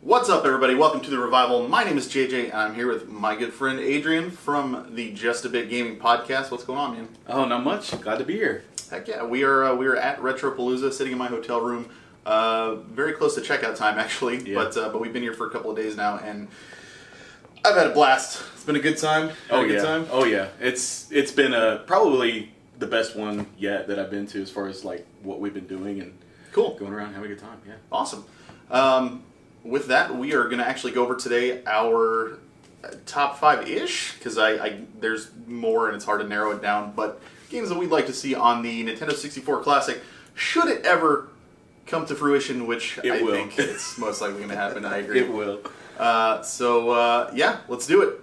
What's up, everybody? Welcome to The Revival. My name is JJ, and I'm here with my good friend Adrian from the Just a Bit Gaming podcast. What's going on, man? Oh, not much. Glad to be here. Heck yeah. We are at Retropalooza, sitting in my hotel room. Very close to checkout time, actually. Yeah. But we've been here for a couple of days now, and I've had a blast. It's been a good time. Good time? Oh, yeah. It's been probably the best one yet that I've been to as far as like what we've been doing and going around having a good time. Yeah. Awesome. With that, we are going to actually go over today our top 5-ish, because there's more and it's hard to narrow it down, but games that we'd like to see on the Nintendo 64 Classic, should it ever come to fruition, which I think it's most likely going to happen. I agree. It will. Yeah, let's do it.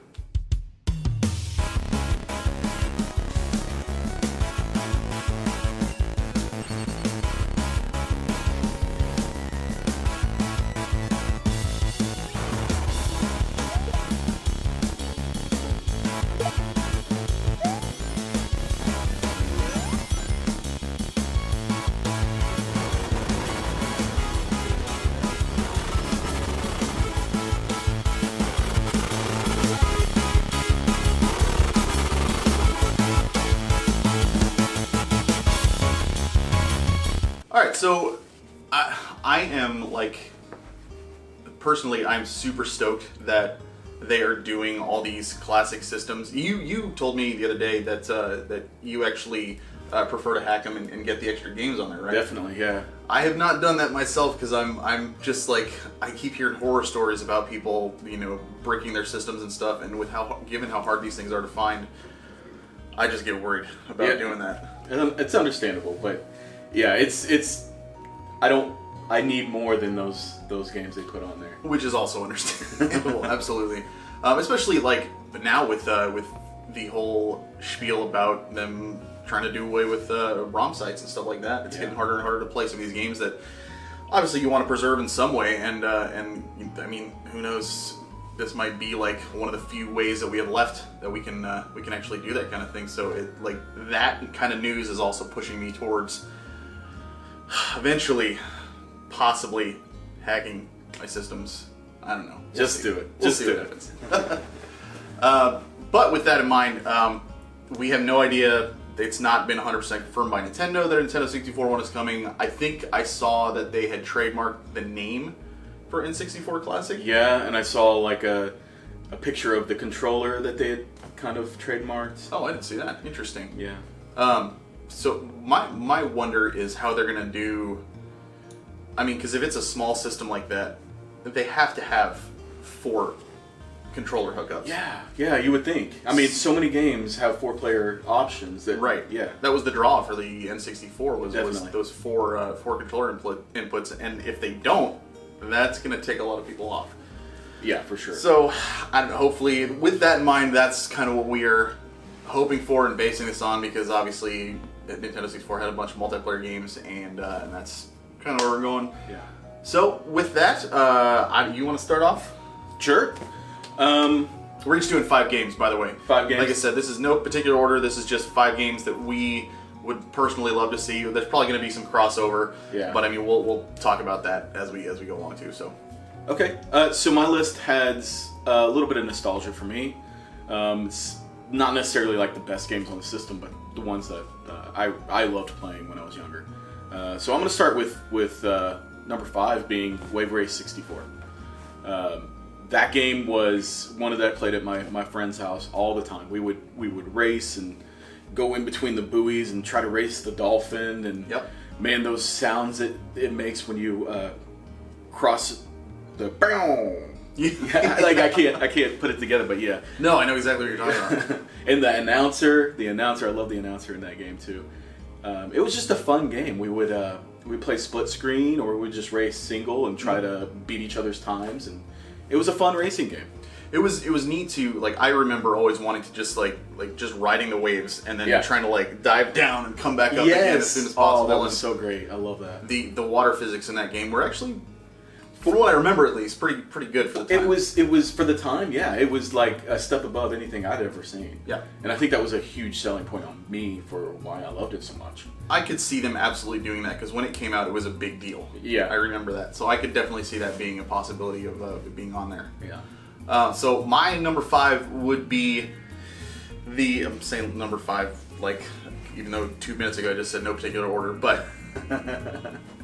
Alright, so I am personally, I'm super stoked that they are doing all these classic systems. You told me the other day that that you actually prefer to hack them and get the extra games on there, right? Definitely, yeah. I have not done that myself because I'm just I keep hearing horror stories about people, breaking their systems and stuff, and given how hard these things are to find, I just get worried about doing that. It's understandable, but yeah, I need more than those games they put on there. Which is also understandable, absolutely. Especially now with the whole spiel about them trying to do away with ROM sites and stuff like that. It's getting harder and harder to play some of these games that obviously you want to preserve in some way, and I mean, who knows? This might be one of the few ways that we have left that we can actually do that kind of thing. So that kind of news is also pushing me towards eventually, possibly hacking my systems. I don't know. Just do it. We'll see what happens. But with that in mind, we have no idea. It's not been 100% confirmed by Nintendo that a Nintendo 64 one is coming. I think I saw that they had trademarked the name for N64 Classic. Yeah, and I saw a picture of the controller that they had kind of trademarked. Oh, I didn't see that. Interesting. Yeah. So my wonder is how they're going to do. I mean, because if it's a small system like that, they have to have 4 controller hookups. Yeah, you would think. I mean, so many games have 4-player options. Right. Yeah. That was the draw for the N64 was those 4 controller inputs, and if they don't, that's going to take a lot of people off. Yeah, for sure. So, I don't know, hopefully, with that in mind, that's kind of what we are hoping for and basing this on, because obviously Nintendo 64 had a bunch of multiplayer games, and that's kind of where we're going. Yeah. So, with that, you want to start off? Sure. We're each doing 5 games, by the way. 5 games. Like I said, this is no particular order. This is just 5 games that we would personally love to see. There's probably going to be some crossover. Yeah. But I mean, we'll talk about that as we go along too. So. Okay. So my list has a little bit of nostalgia for me. It's not necessarily the best games on the system, but the ones that I loved playing when I was younger. So I'm going to start with number 5 being Wave Race 64. That game was one that I played at my friend's house all the time. We would race and go in between the buoys and try to race the dolphin, and man, those sounds it makes when you cross the I can't put it together, but yeah. No, I know exactly what you're talking about. And the announcer, I love the announcer in that game too. It was just a fun game. We'd play split screen, or we'd just race single and try to beat each other's times, and it was a fun racing game. It was neat to I remember always wanting to just just riding the waves and then trying to dive down and come back up again as soon as possible. Oh, that was so great. I love that. The water physics in that game were actually from what I remember at least, pretty good for the time. It was for the time, yeah. It was like a step above anything I'd ever seen. Yeah. And I think that was a huge selling point on me for why I loved it so much. I could see them absolutely doing that because when it came out, it was a big deal. Yeah. I remember that. So I could definitely see that being a possibility of it being on there. Yeah. So my number 5 would be I'm saying number 5, like, even though 2 minutes ago I just said no particular order, but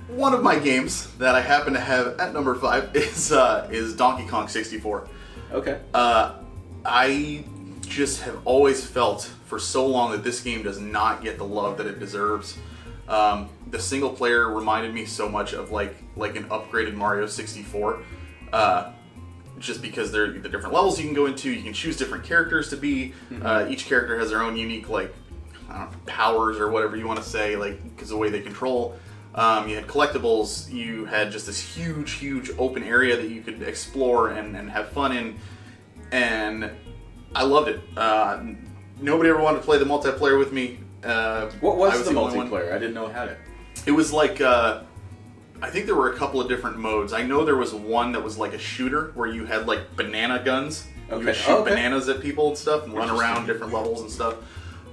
one of my games that I happen to have at number 5 is Donkey Kong 64. Okay. I just have always felt for so long that this game does not get the love that it deserves. The single player reminded me so much of like an upgraded Mario 64. Just because they're the different levels you can go into, you can choose different characters to be. Each character has their own unique, like, I don't know, powers or whatever you want to say, like, because of the way they control. You had collectibles. You had just this huge open area that you could explore and have fun in, and I loved it. Nobody ever wanted to play the multiplayer with me. What was the multiplayer? I didn't know it had it. It was like. I think there were a couple of different modes. I know there was one that was like a shooter where you had like banana guns. You would shoot bananas at people and stuff and run around different levels and stuff.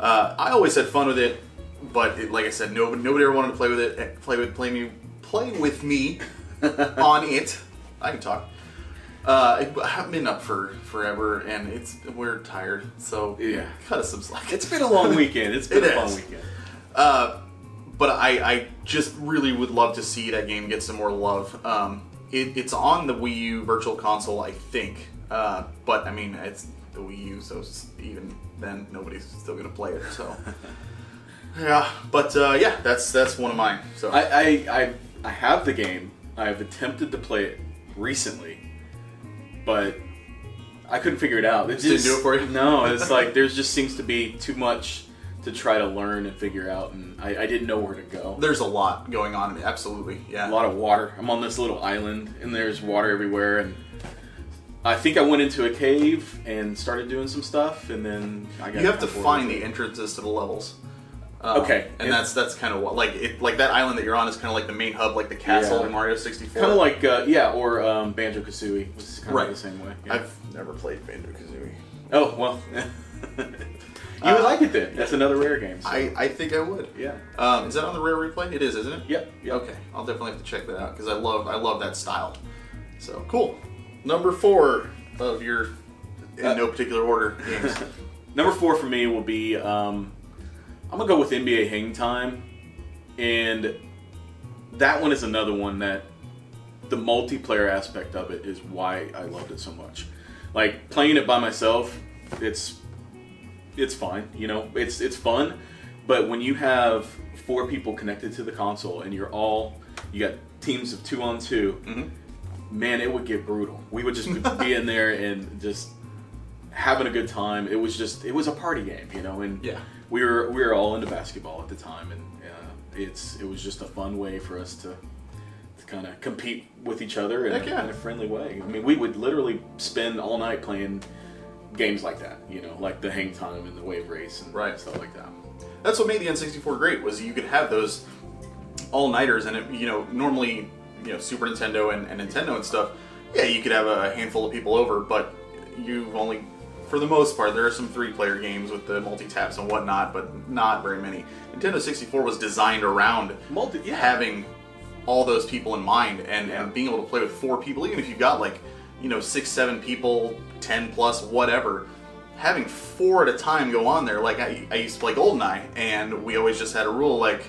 I always had fun with it, but like I said, nobody ever wanted to play with it. Play with me on it. I can talk. I've been up for forever, and we're tired, so yeah, cut us some slack. It's been a long weekend. It's been a fun weekend. But I just really would love to see that game get some more love. It's on the Wii U Virtual Console, I think. But, I mean, it's the Wii U, so even then, nobody's still going to play it. So, yeah. But, yeah, that's one of mine. So I have the game. I've attempted to play it recently, but I couldn't figure it out. It didn't do it for you? No, it's like there just seems to be too much to try to learn and figure out, and I didn't know where to go. There's a lot going on, absolutely, yeah. A lot of water. I'm on this little island, and there's water everywhere, and I think I went into a cave and started doing some stuff, and then I got. You have to find the entrances to the levels. Okay, and that's kind of what like that island that you're on is kind of like the main hub, like the castle in Mario 64. Kind of like or Banjo-Kazooie, which is kind of the same way. Yeah. I've never played Banjo-Kazooie. Oh well. You would like it then. That's another Rare game. So. I think I would. Yeah. Is that on the Rare Replay? It is, isn't it? Yep. Okay. I'll definitely have to check that out because I love that style. So cool. Number 4 of your in no particular order games. Number 4 for me will be I'm gonna go with NBA Hang Time, and that one is another one that the multiplayer aspect of it is why I loved it so much. Like playing it by myself, it's fine, you know, it's fun, but when you have 4 people connected to the console and you got teams of 2 on 2, man, it would get brutal. We would just be in there and just having a good time. It was a party game, you know, and we were all into basketball at the time, and it was just a fun way for us to kind of compete with each other in a friendly way. I mean, we would literally spend all night playing games like that, you know, like the Hang Time and the Wave Race and stuff like that. That's what made the N64 great, was you could have those all-nighters, and it, you know, normally, you know, Super Nintendo and Nintendo and stuff, yeah, you could have a handful of people over, but you've only, for the most part, there are some 3-player games with the multi-taps and whatnot, but not very many. Nintendo 64 was designed around having all those people in mind, and being able to play with 4 people, even if you've got like, you know, 6, 7 people, 10 plus, whatever, having 4 at a time go on there. Like I used to play GoldenEye, and we always just had a rule like,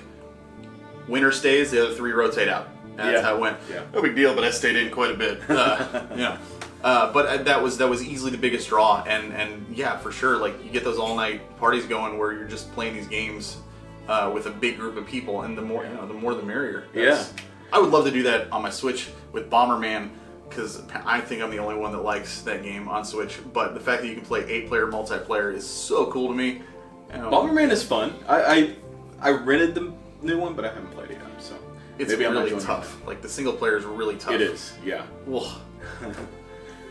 winner stays, the other 3 rotate out. And that's how it went. Yeah. No big deal, but I stayed in quite a bit. But that was easily the biggest draw, and yeah, for sure, like you get those all night parties going where you're just playing these games with a big group of people, and the more the merrier. I would love to do that on my Switch with Bomberman, because I think I'm the only one that likes that game on Switch. But the fact that you can play 8-player multiplayer is so cool to me. Bomberman is fun. I rented the new one, but I haven't played it yet. So it's maybe really tough. Like the single player is really tough. It is, yeah.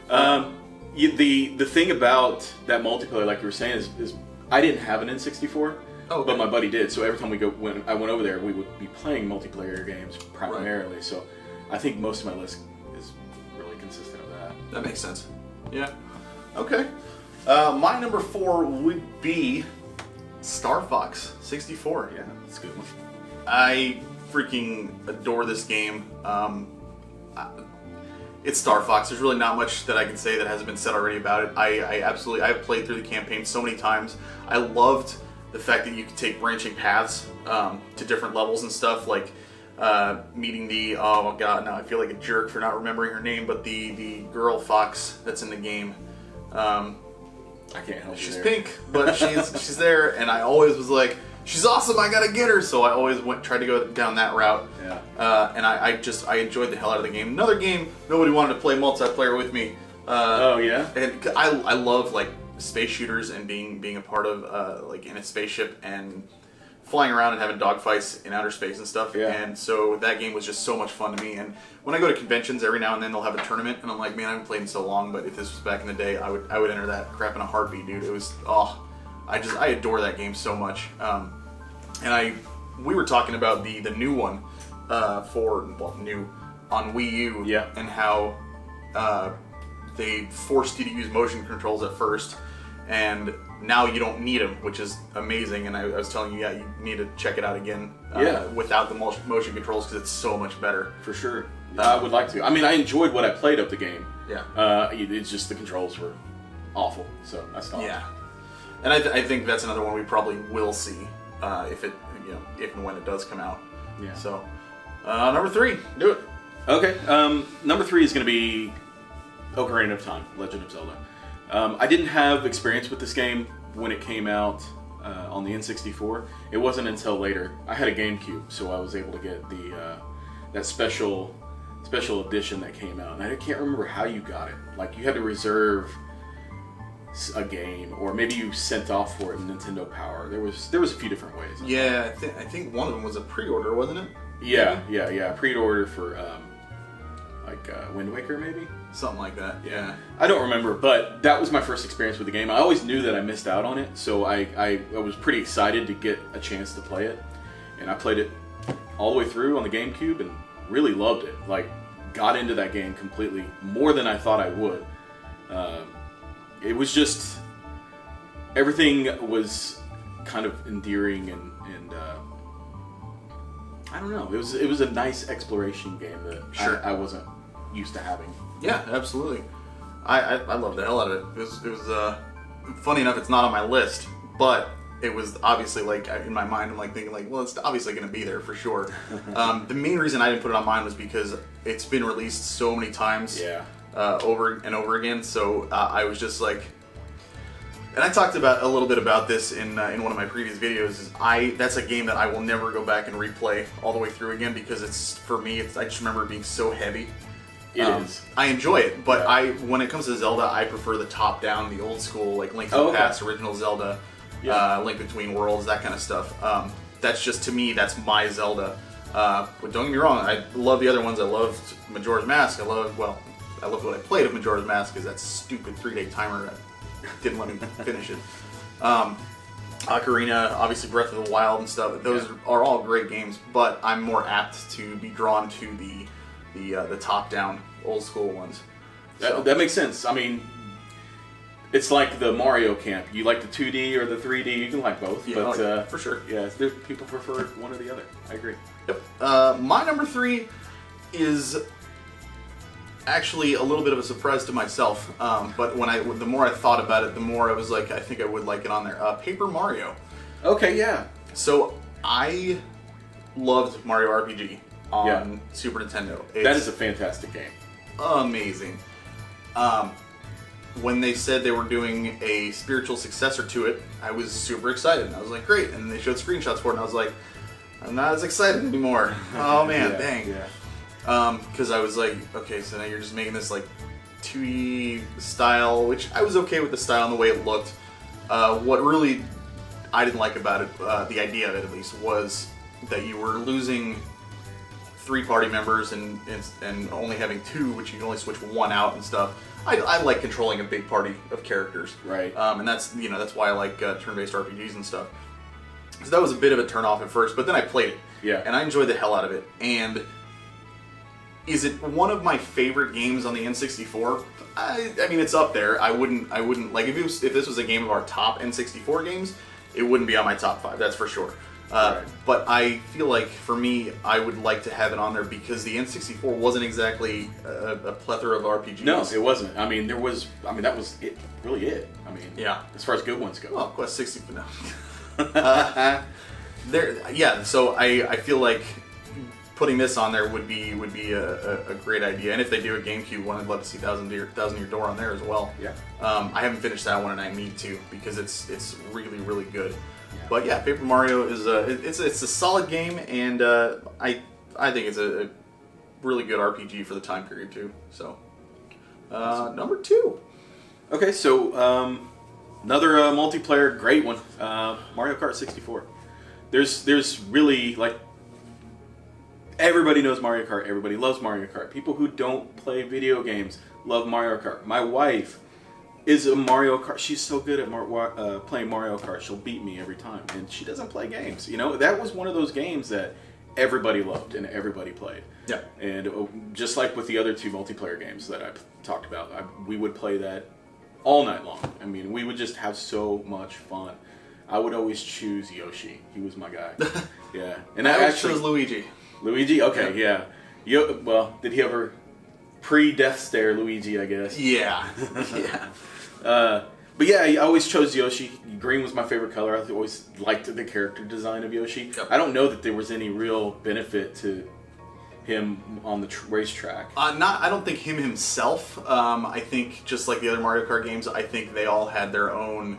The thing about that multiplayer, like you were saying, is I didn't have an N64. Oh, okay. But my buddy did, so every time when I went over there, we would be playing multiplayer games primarily. Right. So I think most of my list is That makes sense. Yeah. Okay. My number 4 would be Star Fox 64. Yeah, that's a good one. I freaking adore this game. It's Star Fox. There's really not much that I can say that hasn't been said already about it. I've played through the campaign so many times. I loved the fact that you could take branching paths to different levels and stuff, like meeting the, oh god, now I feel like a jerk for not remembering her name, but the girl fox that's in the game. I can't help you. She's there. pink, but she's there, and I always was like, she's awesome, I gotta get her, so I always tried to go down that route. Yeah. And I enjoyed the hell out of the game. Another game, nobody wanted to play multiplayer with me. Oh yeah? And I love like space shooters and being a part of like in a spaceship and flying around and having dogfights in outer space and stuff. Yeah. And so that game was just so much fun to me. And when I go to conventions, every now and then they'll have a tournament, and I'm like, man, I haven't played in so long, but if this was back in the day, I would enter that crap in a heartbeat, dude. It was, I adore that game so much. And we were talking about the new one new on Wii U. Yeah. And how they forced you to use motion controls at first, and now you don't need them, which is amazing. And I was telling you, yeah, you need to check it out again without the motion controls, because it's so much better. For sure. I would like to. I mean, I enjoyed what I played of the game. Yeah. It's just the controls were awful, so I stopped. Yeah. And I think that's another one we probably will see if and when it does come out. Yeah. So, number 3, do it. Okay. Number 3 is going to be Ocarina of Time, Legend of Zelda. I didn't have experience with this game when it came out on the N64. It wasn't until later. I had a GameCube, so I was able to get that special edition that came out. And I can't remember how you got it. Like, you had to reserve a game, or maybe you sent off for it in Nintendo Power. There was a few different ways. Yeah, I think one of them was a pre-order, wasn't it? Yeah. Pre-order for Wind Waker, maybe? Something like that, yeah. I don't remember, but that was my first experience with the game. I always knew that I missed out on it, so I was pretty excited to get a chance to play it. And I played it all the way through on the GameCube and really loved it. Like, got into that game completely, more than I thought I would. It was just, everything was kind of endearing and I don't know. It was a nice exploration game that I wasn't used to having. Yeah, absolutely. I love the hell out of it. It was funny enough, it's not on my list, but it was obviously, like, in my mind, I'm like thinking, like, well, it's obviously going to be there for sure. The main reason I didn't put it on mine was because it's been released so many times, over and over again. So I was just like, and I talked about a little bit about this in one of my previous videos. That's a game that I will never go back and replay all the way through again, because I just remember it being so heavy. It is. I enjoy it, but when it comes to Zelda, I prefer the top-down, the old school, like Link to the Past, original Zelda, Link Between Worlds, that kind of stuff. That's just, to me, that's my Zelda. But don't get me wrong, I love the other ones. I loved Majora's Mask. I loved what I played of Majora's Mask, because that stupid 3-day timer didn't let me finish it. Ocarina, obviously Breath of the Wild and stuff. Those are all great games, but I'm more apt to be drawn to the top-down, old-school ones. So. That makes sense. I mean, it's like the Mario camp. You like the 2D or the 3D, you can like both. Yeah, but for sure. Yeah, people prefer one or the other. I agree. Yep. My number 3 is actually a little bit of a surprise to myself. But the more I thought about it, the more I was like, I think I would like it on there. Paper Mario. Okay, yeah. So I loved Mario RPG on Super Nintendo. That is a fantastic game. Amazing. When they said they were doing a spiritual successor to it, I was super excited. I was like, great. And they showed screenshots for it, and I was like, I'm not as excited anymore. Oh man, dang. Yeah. Because I was like, okay, so now you're just making this like 2D style, which I was okay with the style and the way it looked. What really I didn't like about it, the idea of it at least, was that you were losing 3 party members and only having 2, which you can only switch 1 out and stuff. I like controlling a big party of characters, right? And that's why I like turn-based RPGs and stuff. So that was a bit of a turn off at first, but then I played it, and I enjoyed the hell out of it. And Is it one of my favorite games on the N64? I mean, it's up there. I wouldn't like if this was a game of our top N64 games, it wouldn't be on my top 5. That's for sure. Right. But I feel like for me, I would like to have it on there because the N64 wasn't exactly a plethora of RPGs. No, it wasn't. I mean, that was it. Really, it. I mean, yeah. As far as good ones go. Well, Quest 60, no. Yeah. So I feel like putting this on there would be a great idea. And if they do a GameCube one, I'd love to see Thousand Year Door on there as well. Yeah. I haven't finished that one, and I need to because it's really really good. But yeah, Paper Mario is it's a solid game, and I think it's a really good RPG for the time period too. So number 2. Okay, so another multiplayer great one, Mario Kart 64. There's really like everybody knows Mario Kart. Everybody loves Mario Kart. People who don't play video games love Mario Kart. My wife is a Mario Kart. She's so good at playing Mario Kart. She'll beat me every time, and she doesn't play games. You know, that was one of those games that everybody loved and everybody played. Yeah. And just like with the other 2 multiplayer games that I talked about, we would play that all night long. I mean, we would just have so much fun. I would always choose Yoshi. He was my guy. Yeah. And I actually chose Luigi. Luigi? Okay, yeah. Well, did he ever pre-Death Stare Luigi, I guess? Yeah. Yeah. But yeah, I always chose Yoshi. Green was my favorite color. I always liked the character design of Yoshi. Yep. I don't know that there was any real benefit to him on the racetrack. I don't think him himself. I think just like the other Mario Kart games, I think they all had their own.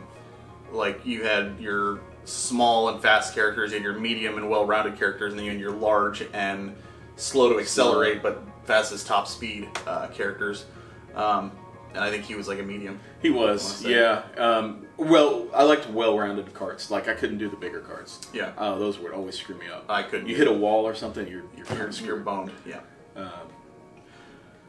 Like you had your small and fast characters, you had your medium and well-rounded characters, and then you had your large and slow to accelerate but fast as top speed characters. And I think he was like a medium. He was, yeah. Well, I liked well-rounded carts. Like I couldn't do the bigger carts. Yeah. Those would always screw me up. I couldn't. You hit a wall or something, you're boned. Yeah.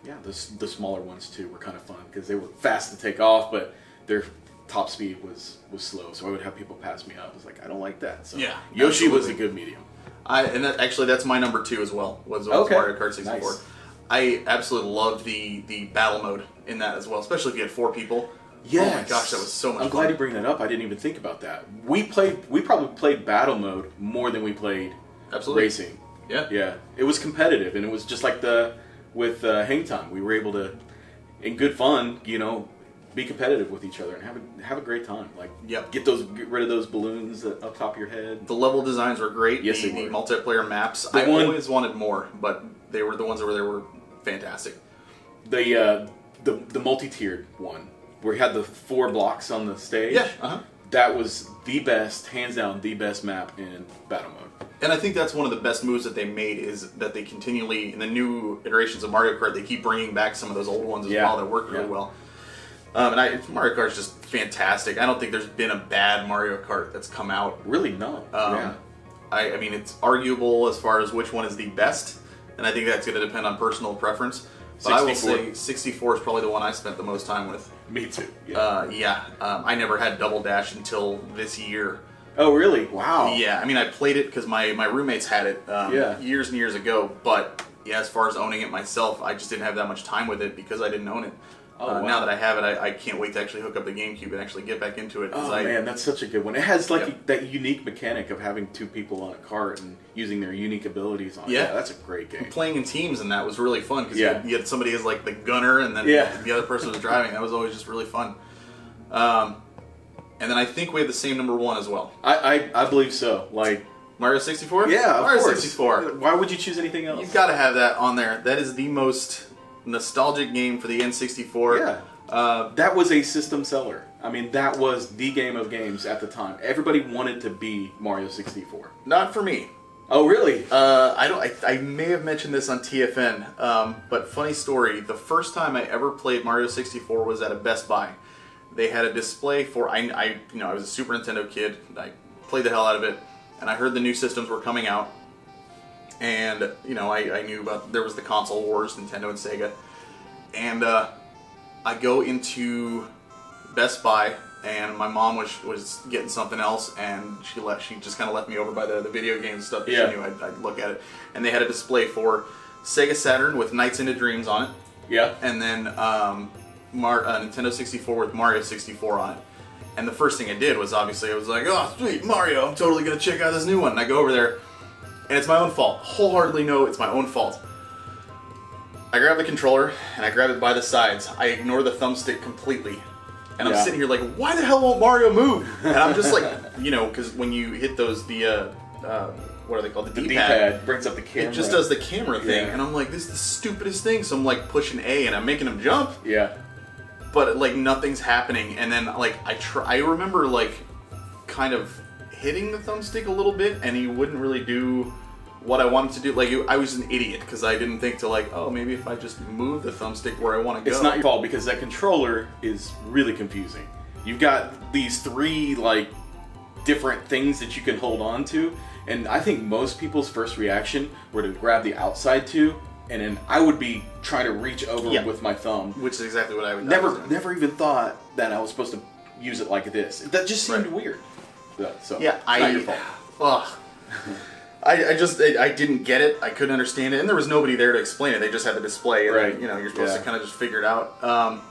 Yeah, the smaller ones too were kind of fun because they were fast to take off, but their top speed was slow. So I would have people pass me up. I was like, I don't like that. So yeah, Yoshi absolutely. was a good medium. That's my number 2 as well. Was okay. Mario Kart 64. Nice. I absolutely loved the battle mode in that as well, especially if you had 4 people. Yes. Oh my gosh, that was so much fun. I'm glad you bring that up. I didn't even think about that. We probably played battle mode more than we played absolutely. Racing. Yeah. Yeah. It was competitive, and it was just like with Hang Time. We were able to, in good fun, be competitive with each other and have a great time. Like, yep. Get rid of those balloons up top of your head. The level designs were great. Yes, the they were. Multiplayer maps. I always wanted more, but they were the ones over there were fantastic. The multi-tiered one where you had the 4 blocks on the stage. Yeah. Uh-huh. That was the best, hands down, the best map in battle mode. And I think that's one of the best moves that they made is that they continually, in the new iterations of Mario Kart, they keep bringing back some of those old ones as well that work really well. Mario Kart is just fantastic. I don't think there's been a bad Mario Kart that's come out. Really, no. Yeah. I mean, it's arguable as far as which one is the best, and I think that's going to depend on personal preference. But 64. I will say 64 is probably the one I spent the most time with. Me too. Yeah. I never had Double Dash until this year. Oh, really? Wow. Yeah. I mean, I played it because my roommates had it years and years ago. But yeah, as far as owning it myself, I just didn't have that much time with it because I didn't own it. Wow. Now that I have it, I can't wait to actually hook up the GameCube and actually get back into it. Man, that's such a good one. It has that unique mechanic of having 2 people on a cart and using their unique abilities on it. Yeah, that's a great game. Playing in teams and that was really fun because you had somebody as like the gunner and then the other person was driving. That was always just really fun. And then I think we have the same number 1 as well. I believe so. Like Mario 64? Yeah, of Mario course. 64. Why would you choose anything else? You've got to have that on there. That is the most nostalgic game for the N64. Yeah. That was a system seller. I mean, that was the game of games at the time. Everybody wanted to be Mario 64. Not for me. Oh, really? I may have mentioned this on TFN, but funny story. The first time I ever played Mario 64 was at a Best Buy. They had a display for I was a Super Nintendo kid. I played the hell out of it, and I heard the new systems were coming out, and I knew about there was the console wars, Nintendo and Sega, and I go into Best Buy, and my mom was getting something else, and she just kind of left me over by the video game stuff. She knew I'd look at it, and they had a display for Sega Saturn with Nights into Dreams on it, Yeah. and then Nintendo 64 with Mario 64 on it. And the first thing I did was obviously I was like, oh sweet, Mario, I'm totally gonna check out this new one. And I go over there, and it's my own fault. Wholeheartedly know it's my own fault. I grab the controller and I grab it by the sides. I ignore the thumbstick completely. And I'm sitting here like, why the hell won't Mario move? And I'm just like, because when you hit those, what are they called? The D-pad brings up the camera. It just does the camera thing. Yeah. And I'm like, this is the stupidest thing. So I'm like pushing A and I'm making him jump. Yeah. But like nothing's happening. And then like I remember like kind of hitting the thumbstick a little bit and he wouldn't really do what I wanted to do. Like I was an idiot because I didn't think to like, oh, maybe if I just move the thumbstick where I want to go. It's not your fault because that controller is really confusing. You've got these 3 like different things that you can hold on to, and I think most people's first reaction were to grab the outside 2, and then I would be trying to reach over with my thumb, which is exactly what I would never even thought that I was supposed to use it like this. That just seemed weird. So yeah, not your fault. Ugh. I didn't get it. I couldn't understand it, and there was nobody there to explain it. They just had the display, and right. You're supposed to kind of just figure it out.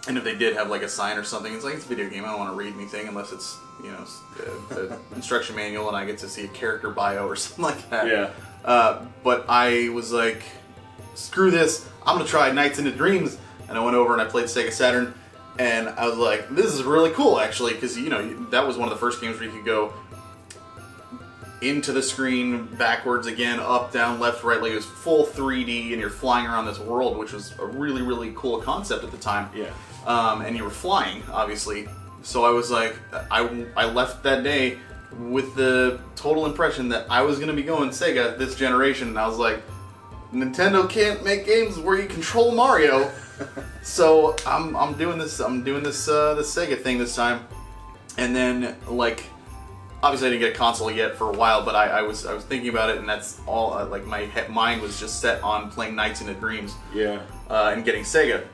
And if they did have like a sign or something, it's like it's a video game. I don't want to read anything unless it's the instruction manual, and I get to see a character bio or something like that. Yeah. But I was like, screw this. I'm gonna try Nights into Dreams, and I went over and I played Sega Saturn, and I was like, this is really cool actually, because that was one of the first games where you could go into the screen, backwards again, up, down, left, right, like it was full 3D, and you're flying around this world, which was a really, really cool concept at the time. Yeah. And you were flying, obviously. So I was like, I left that day with the total impression that I was going to be going Sega this generation, and I was like, Nintendo can't make games where you control Mario, so I'm doing this Sega thing this time, and then like. Obviously, I didn't get a console yet for a while, but I was thinking about it, and that's all. Like my mind was just set on playing Nights into Dreams. Yeah. And getting Sega.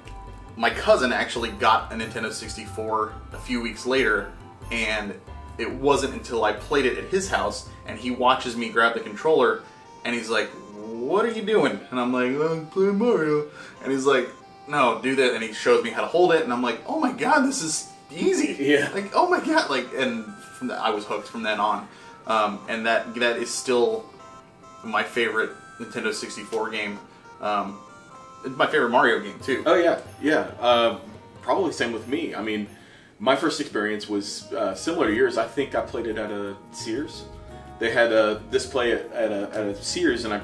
My cousin actually got a Nintendo 64 a few weeks later, and it wasn't until I played it at his house, and he watches me grab the controller, and he's like, "What are you doing?" And I'm like, "I'm playing Mario." And he's like, "No, do that." And he shows me how to hold it, and I'm like, "Oh my god, this is easy." Yeah. Like, oh my god, like and. I was hooked from then on, and that is still my favorite Nintendo 64 game. My favorite Mario game too. Oh yeah. Probably same with me. I mean, my first experience was similar to yours. I think I played it at a Sears. They had a display at a Sears, and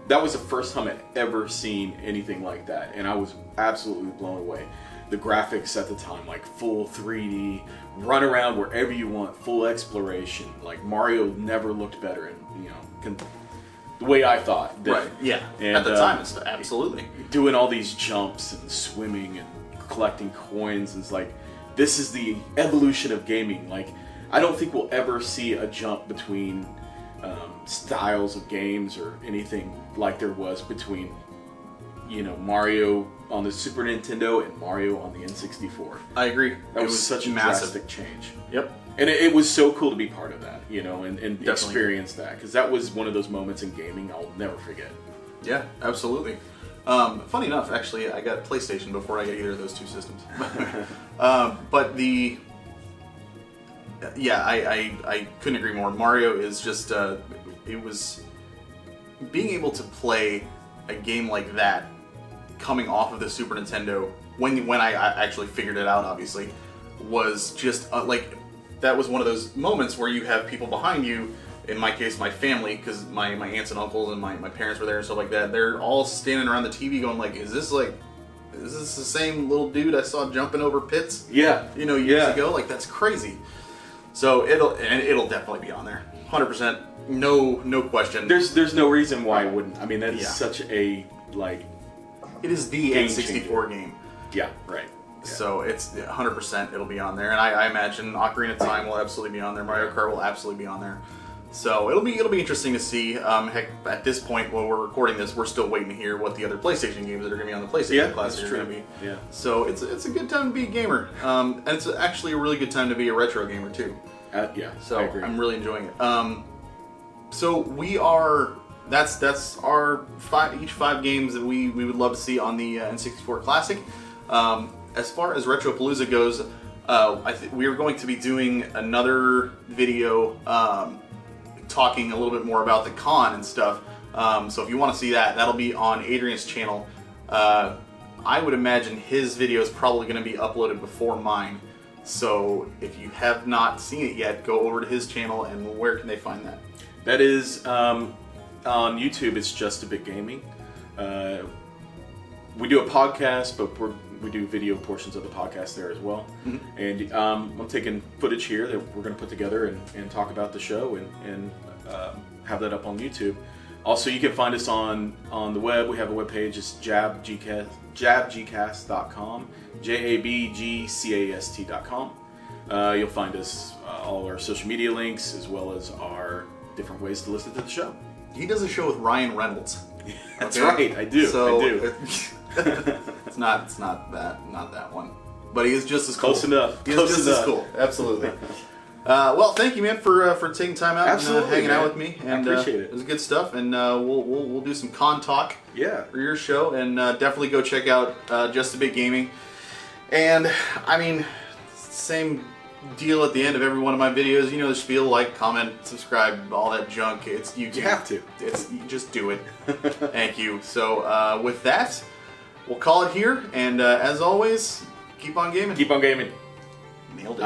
that was the first time I'd ever seen anything like that, and I was absolutely blown away. The graphics at the time, like full 3D, run around wherever you want, full exploration. Like Mario never looked better, and the way I thought. Right. Yeah. And, at the time, it's absolutely doing all these jumps and swimming and collecting coins. It's like this is the evolution of gaming. Like I don't think we'll ever see a jump between styles of games or anything like there was between Mario on the Super Nintendo and Mario on the N64. I agree. That was such a drastic change. Yep. And it was so cool to be part of that, and experience that, because that was one of those moments in gaming I'll never forget. Yeah, absolutely. Funny enough, actually, I got PlayStation before I got either of those two systems. But I couldn't agree more. Mario is just, it was being able to play a game like that coming off of the Super Nintendo when I actually figured it out, obviously, was just like that was one of those moments where you have people behind you. In my case, my family, because my aunts and uncles and my parents were there and stuff like that. They're all standing around the TV going like, "Is this the same little dude I saw jumping over pits? Yeah, years ago. Like that's crazy." So it'll definitely be on there, 100%, no question. There's no reason why it wouldn't. I mean, that's such a like. It is the N64 game. Yeah, right. Yeah. So it's 100%. It'll be on there, and I imagine Ocarina of Time will absolutely be on there. Mario Kart will absolutely be on there. So it'll be interesting to see. Heck, at this point, while we're recording this, we're still waiting to hear what the other PlayStation games that are going to be on the PlayStation Classic are going to be. Yeah. So it's a good time to be a gamer, and it's actually a really good time to be a retro gamer too. Yeah. So I agree. I'm really enjoying it. So we are that's our each 5 games that we would love to see on the N64 Classic. As far as Retropalooza goes, we are going to be doing another video talking a little bit more about the con and stuff. So if you want to see that, that'll be on Adrian's channel. I would imagine his video is probably going to be uploaded before mine. So if you have not seen it yet, go over to his channel, and where can they find that? That is on YouTube. It's Just a Bit Gaming. We do a podcast, but we do video portions of the podcast there as well. Mm-hmm. And I'm taking footage here that we're going to put together and talk about the show and have that up on YouTube. Also, you can find us on the web. We have a webpage. It's jabgcast.com, jabgcast.com. You'll find us all our social media links, as well as our different ways to listen to the show. He does a show with Ryan Reynolds. That's right, I do. So I do. it's not that one, but he is just as cool. Close enough. He is just as cool. Absolutely. Well, thank you, man, for taking time out and hanging out with me. And I appreciate it. It was good stuff, and we'll do some con talk. Yeah. For your show, and definitely go check out Just a Bit Gaming. And I mean, same deal at the end of every one of my videos. You know the spiel: like, comment, subscribe, all that junk. It's YouTube. You have to. You just do it. Thank you. So with that, we'll call it here. And as always, keep on gaming. Keep on gaming. Nailed it.